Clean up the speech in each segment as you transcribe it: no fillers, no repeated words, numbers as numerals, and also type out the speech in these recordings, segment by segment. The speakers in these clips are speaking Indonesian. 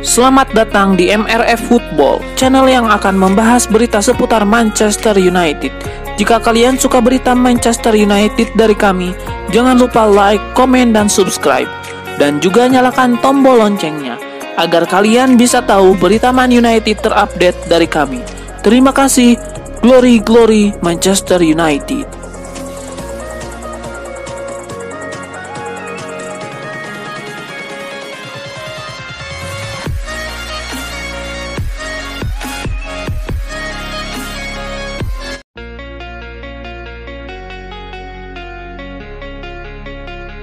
Selamat datang di MRF Football, channel yang akan membahas berita seputar Manchester United. Jika kalian suka berita Manchester United dari kami, jangan lupa like, komen, dan subscribe. Dan juga nyalakan tombol loncengnya, agar kalian bisa tahu berita Man United terupdate dari kami. Terima kasih, Glory Glory Manchester United.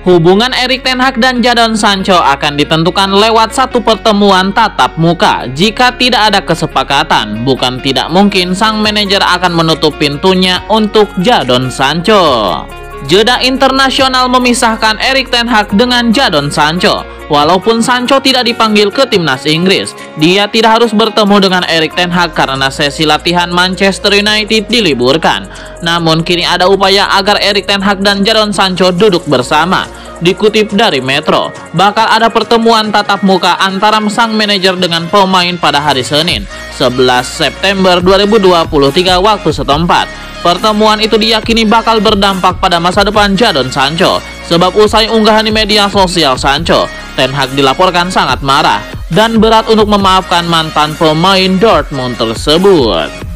Hubungan Erik ten Hag dan Jadon Sancho akan ditentukan lewat satu pertemuan tatap muka. Jika tidak ada kesepakatan, bukan tidak mungkin sang manajer akan menutup pintunya untuk Jadon Sancho. Jeda internasional memisahkan Erik ten Hag dengan Jadon Sancho. Walaupun Sancho tidak dipanggil ke timnas Inggris, dia tidak harus bertemu dengan Erik ten Hag karena sesi latihan Manchester United diliburkan. Namun kini ada upaya agar Erik ten Hag dan Jadon Sancho duduk bersama. Dikutip dari Metro, bakal ada pertemuan tatap muka antara sang manajer dengan pemain pada hari Senin, 11 September 2023 waktu setempat. Pertemuan itu diyakini bakal berdampak pada masa depan Jadon Sancho, sebab usai unggahan di media sosial Sancho, Ten Hag dilaporkan sangat marah dan berat untuk memaafkan mantan pemain Dortmund tersebut.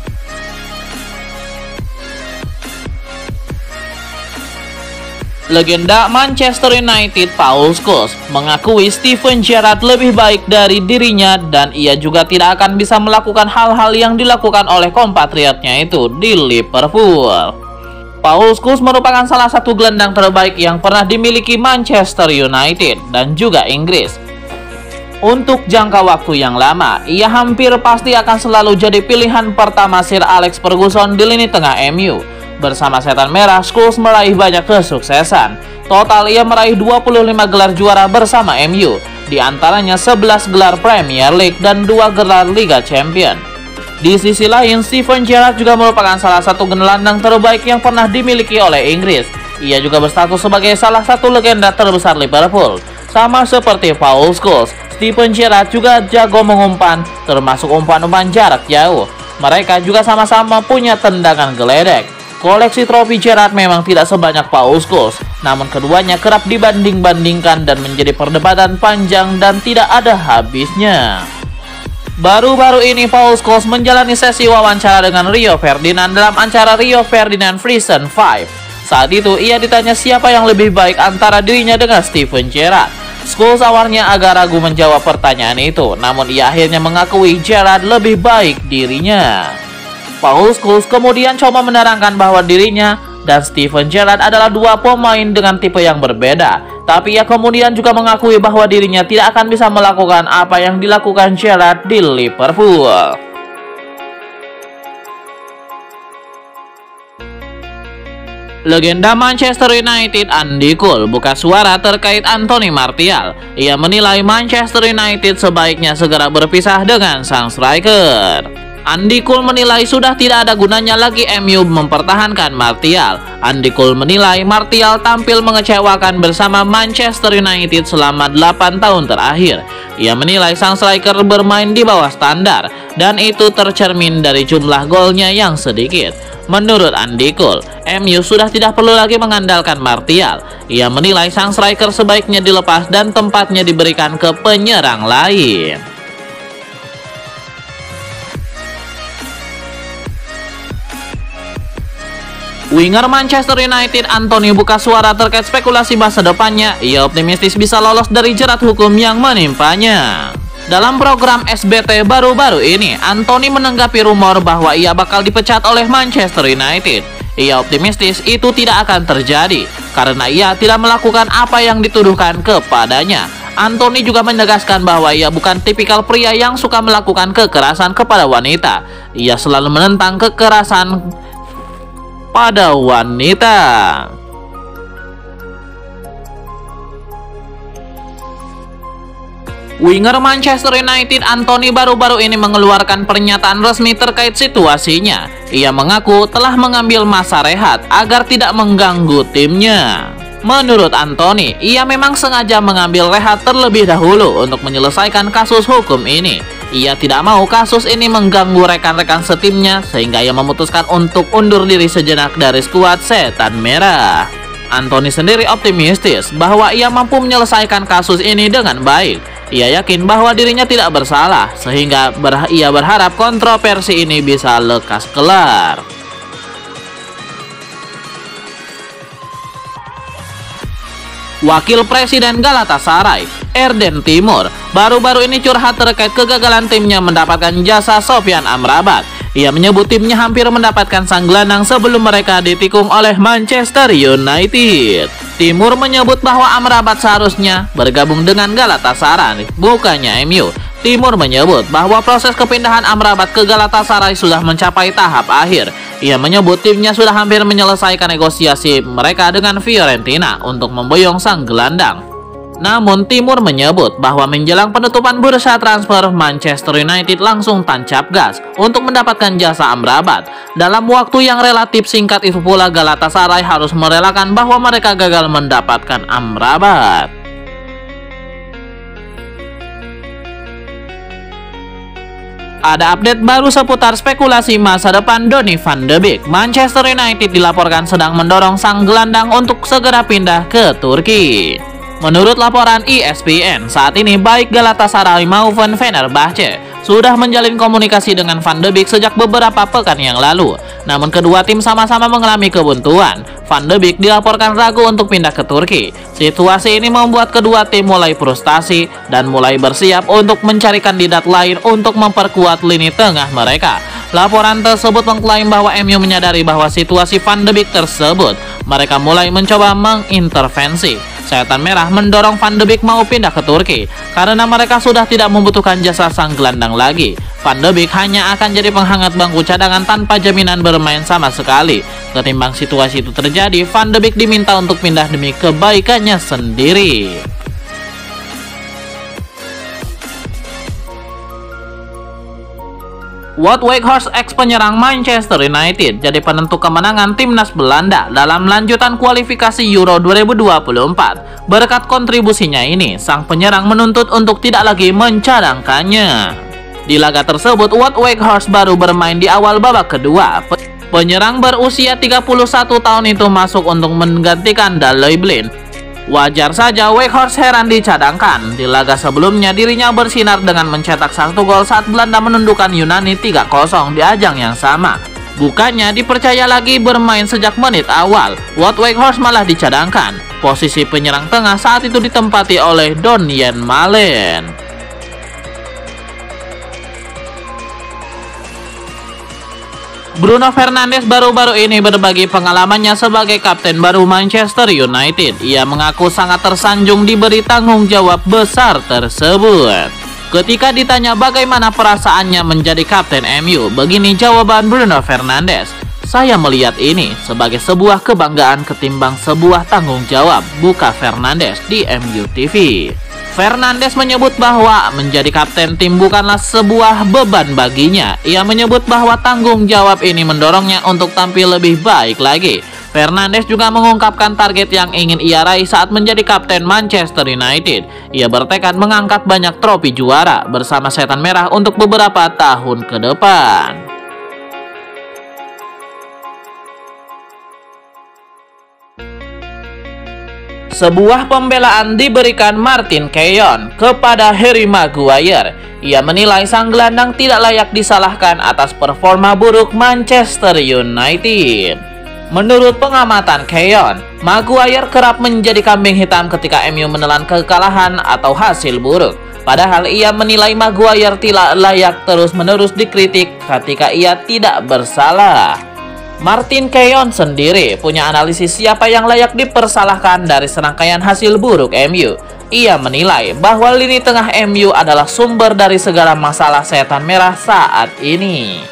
Legenda Manchester United Paul Scholes mengakui Steven Gerrard lebih baik dari dirinya dan ia juga tidak akan bisa melakukan hal-hal yang dilakukan oleh kompatriotnya itu di Liverpool. Paul Scholes merupakan salah satu gelandang terbaik yang pernah dimiliki Manchester United dan juga Inggris. Untuk jangka waktu yang lama, ia hampir pasti akan selalu jadi pilihan pertama Sir Alex Ferguson di lini tengah MU. Bersama Setan Merah, Scholes meraih banyak kesuksesan. Total ia meraih 25 gelar juara bersama MU, di antaranya 11 gelar Premier League dan 2 gelar Liga Champions. Di sisi lain, Steven Gerrard juga merupakan salah satu gelandang terbaik yang pernah dimiliki oleh Inggris. Ia juga berstatus sebagai salah satu legenda terbesar Liverpool. Sama seperti Paul Scholes, Steven Gerrard juga jago mengumpan, termasuk umpan-umpan jarak jauh. Mereka juga sama-sama punya tendangan geledek. Koleksi trofi Gerrard memang tidak sebanyak Paul Scholes, namun keduanya kerap dibanding-bandingkan dan menjadi perdebatan panjang dan tidak ada habisnya. Baru-baru ini Paul Scholes menjalani sesi wawancara dengan Rio Ferdinand dalam acara Rio Ferdinand Friesen 5. Saat itu ia ditanya siapa yang lebih baik antara dirinya dengan Steven Gerrard. Scholes awalnya agak ragu menjawab pertanyaan itu, namun ia akhirnya mengakui Gerrard lebih baik dirinya. Paul Scholes kemudian coba menerangkan bahwa dirinya dan Steven Gerrard adalah dua pemain dengan tipe yang berbeda. Tapi ia kemudian juga mengakui bahwa dirinya tidak akan bisa melakukan apa yang dilakukan Gerrard di Liverpool. Legenda Manchester United Andy Cole buka suara terkait Anthony Martial. Ia menilai Manchester United sebaiknya segera berpisah dengan sang striker. Andy Cole menilai sudah tidak ada gunanya lagi MU mempertahankan Martial. Andy Cole menilai Martial tampil mengecewakan bersama Manchester United selama 8 tahun terakhir. Ia menilai sang striker bermain di bawah standar dan itu tercermin dari jumlah golnya yang sedikit. Menurut Andy Cole, MU sudah tidak perlu lagi mengandalkan Martial. Ia menilai sang striker sebaiknya dilepas dan tempatnya diberikan ke penyerang lain. Winger Manchester United Anthony buka suara terkait spekulasi masa depannya. Ia optimistis bisa lolos dari jerat hukum yang menimpanya. Dalam program SBT baru-baru ini, Anthony menanggapi rumor bahwa ia bakal dipecat oleh Manchester United. Ia optimistis itu tidak akan terjadi karena ia tidak melakukan apa yang dituduhkan kepadanya. Anthony juga menegaskan bahwa ia bukan tipikal pria yang suka melakukan kekerasan kepada wanita. Ia selalu menentang kekerasan pada wanita. Winger Manchester United Anthony baru-baru ini mengeluarkan pernyataan resmi terkait situasinya. Ia mengaku telah mengambil masa rehat agar tidak mengganggu timnya. Menurut Anthony, ia memang sengaja mengambil rehat terlebih dahulu untuk menyelesaikan kasus hukum ini. Ia tidak mau kasus ini mengganggu rekan-rekan setimnya sehingga ia memutuskan untuk undur diri sejenak dari skuad Setan Merah. Anthony sendiri optimistis bahwa ia mampu menyelesaikan kasus ini dengan baik. Ia yakin bahwa dirinya tidak bersalah sehingga ia berharap kontroversi ini bisa lekas kelar. Wakil Presiden Galatasaray, Erden Timur, baru-baru ini curhat terkait kegagalan timnya mendapatkan jasa Sofyan Amrabat. Ia menyebut timnya hampir mendapatkan sang gelandang sebelum mereka ditikung oleh Manchester United. Timur menyebut bahwa Amrabat seharusnya bergabung dengan Galatasaray, bukannya MU. Timur menyebut bahwa proses kepindahan Amrabat ke Galatasaray sudah mencapai tahap akhir. Ia menyebut timnya sudah hampir menyelesaikan negosiasi mereka dengan Fiorentina untuk memboyong sang gelandang. Namun Timur menyebut bahwa menjelang penutupan bursa transfer, Manchester United langsung tancap gas untuk mendapatkan jasa Amrabat. Dalam waktu yang relatif singkat itu pula Galatasaray harus merelakan bahwa mereka gagal mendapatkan Amrabat. Ada update baru seputar spekulasi masa depan Donny van de Beek. Manchester United dilaporkan sedang mendorong sang gelandang untuk segera pindah ke Turki. Menurut laporan ESPN, saat ini baik Galatasaray maupun Fenerbahce sudah menjalin komunikasi dengan Van de Beek sejak beberapa pekan yang lalu. Namun kedua tim sama-sama mengalami kebuntuan. Van de Beek dilaporkan ragu untuk pindah ke Turki. Situasi ini membuat kedua tim mulai frustasi dan mulai bersiap untuk mencari kandidat lain untuk memperkuat lini tengah mereka. Laporan tersebut mengklaim bahwa MU menyadari bahwa situasi Van de Beek tersebut. Mereka mulai mencoba mengintervensi. Setan Merah mendorong Van de Beek mau pindah ke Turki karena mereka sudah tidak membutuhkan jasa sang gelandang lagi. Van de Beek hanya akan jadi penghangat bangku cadangan tanpa jaminan bermain sama sekali. Ketimbang situasi itu terjadi, Van de Beek diminta untuk pindah demi kebaikannya sendiri. Wout Weghorst ex penyerang Manchester United jadi penentu kemenangan timnas Belanda dalam lanjutan kualifikasi Euro 2024. Berkat kontribusinya ini, sang penyerang menuntut untuk tidak lagi mencadangkannya. Di laga tersebut, Wout Weghorst baru bermain di awal babak kedua. Penyerang berusia 31 tahun itu masuk untuk menggantikan Daley Blind. Wajar saja Weghorst heran dicadangkan. Di laga sebelumnya dirinya bersinar dengan mencetak 1 gol saat Belanda menundukkan Yunani 3-0 di ajang yang sama. Bukannya dipercaya lagi bermain sejak menit awal, Wout Weghorst malah dicadangkan. Posisi penyerang tengah saat itu ditempati oleh Donyell Malen. Bruno Fernandes baru-baru ini berbagi pengalamannya sebagai kapten baru Manchester United. Ia mengaku sangat tersanjung diberi tanggung jawab besar tersebut. Ketika ditanya bagaimana perasaannya menjadi kapten MU, begini jawaban Bruno Fernandes. Saya melihat ini sebagai sebuah kebanggaan ketimbang sebuah tanggung jawab, buka Fernandes di MU TV. Fernandes menyebut bahwa menjadi kapten tim bukanlah sebuah beban baginya. Ia menyebut bahwa tanggung jawab ini mendorongnya untuk tampil lebih baik lagi. Fernandes juga mengungkapkan target yang ingin ia raih saat menjadi kapten Manchester United. Ia bertekad mengangkat banyak trofi juara bersama Setan Merah untuk beberapa tahun ke depan. Sebuah pembelaan diberikan Martin Keown kepada Harry Maguire. Ia menilai sang gelandang tidak layak disalahkan atas performa buruk Manchester United. Menurut pengamatan Keown, Maguire kerap menjadi kambing hitam ketika MU menelan kekalahan atau hasil buruk. Padahal ia menilai Maguire tidak layak terus-menerus dikritik ketika ia tidak bersalah. Martin Keown sendiri punya analisis siapa yang layak dipersalahkan dari serangkaian hasil buruk MU. Ia menilai bahwa lini tengah MU adalah sumber dari segala masalah Setan Merah saat ini.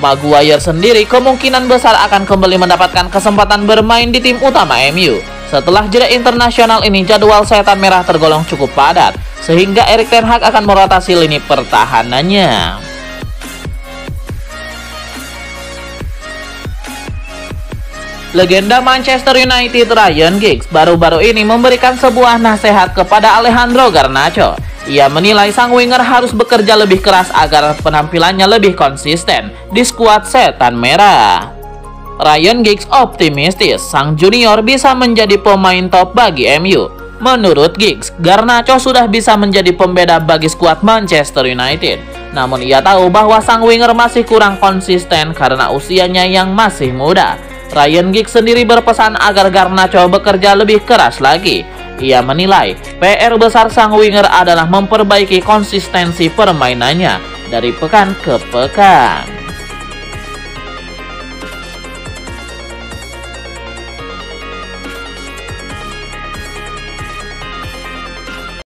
Maguire sendiri kemungkinan besar akan kembali mendapatkan kesempatan bermain di tim utama MU. Setelah jeda internasional ini, jadwal Setan Merah tergolong cukup padat, sehingga Erik ten Hag akan merotasi lini pertahanannya. Legenda Manchester United Ryan Giggs baru-baru ini memberikan sebuah nasihat kepada Alejandro Garnacho. Ia menilai sang winger harus bekerja lebih keras agar penampilannya lebih konsisten di skuad Setan Merah. Ryan Giggs optimistis sang junior bisa menjadi pemain top bagi MU. Menurut Giggs, Garnacho sudah bisa menjadi pembeda bagi skuad Manchester United. Namun ia tahu bahwa sang winger masih kurang konsisten karena usianya yang masih muda. Ryan Giggs sendiri berpesan agar Garnacho bekerja lebih keras lagi. Ia menilai PR besar sang winger adalah memperbaiki konsistensi permainannya dari pekan ke pekan.